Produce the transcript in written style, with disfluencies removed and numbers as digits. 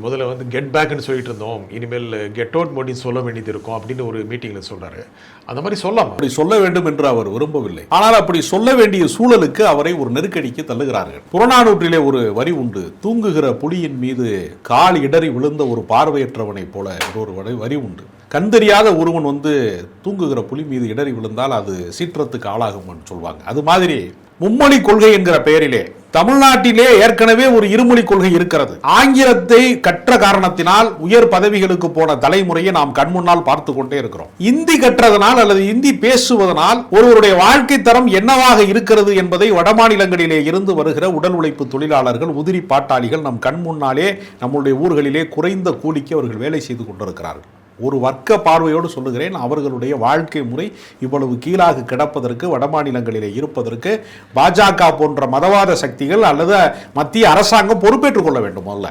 முதல்ல வந்து கெட் பேக்னு சொல்லிட்டு இருந்தோம், இனிமேல் கெட் அவுட் மோடின்னு சொல்ல வேண்டியது இருக்கும் அப்படின்னு ஒரு மீட்டிங்கில் சொல்கிறாரு. அந்த மாதிரி சொல்லலாம். அப்படி சொல்ல வேண்டும் என்று அவர் விரும்பவில்லை. ஆனால் அப்படி சொல்ல வேண்டிய சூழலுக்கு அவரை ஒரு நெருக்கடிக்கு தள்ளுகிறார்கள். புறநானூற்றிலே ஒரு வரி உண்டு, தூங்குகிற புலியின் மீது கால் இடறி விழுந்த ஒரு பார்வையற்றவனை போல ஒரு வரி உண்டு. கண் தெரியாத ஒருவன் வந்து தூங்குகிற புலி மீது இடறி விழுந்தால் அது சீற்றத்துக்கு ஆளாகும் சொல்வாங்க. அது மாதிரி மும்மொழி கொள்கை என்கிற பெயரிலே தமிழ்நாட்டிலே ஏற்கனவே ஒரு இருமொழி கொள்கை இருக்கிறது. ஆங்கிலத்தை கற்ற காரணத்தினால் உயர் பதவிகளுக்கு போன தலைமுறையை நாம் கண்முன்னால் பார்த்து கொண்டே இருக்கிறோம். இந்தி கற்றதனால் அல்லது இந்தி பேசுவதனால் ஒருவருடைய வாழ்க்கை தரம் என்னவாக இருக்கிறது என்பதை வடமாநிலங்களிலே இருந்து வருகிற உடல் உழைப்பு தொழிலாளர்கள், உதிரி பாட்டாளிகள் நம் கண்முன்னாலே நம்முடைய ஊர்களிலே குறைந்த கூலிக்கு அவர்கள் வேலை செய்து கொண்டிருக்கிறார்கள். ஒரு வர்க்க பார்வையோடு சொல்லுகிறேன், அவர்களுடைய வாழ்க்கை முறை இவ்வளவு கீழாக கிடப்பதற்கு, வடமாநிலங்களிலே இருப்பதற்கு பாஜக போன்ற மதவாத சக்திகள் அல்லது மத்திய அரசாங்கம் பொறுப்பேற்றுக் கொள்ள வேண்டும். முதல்ல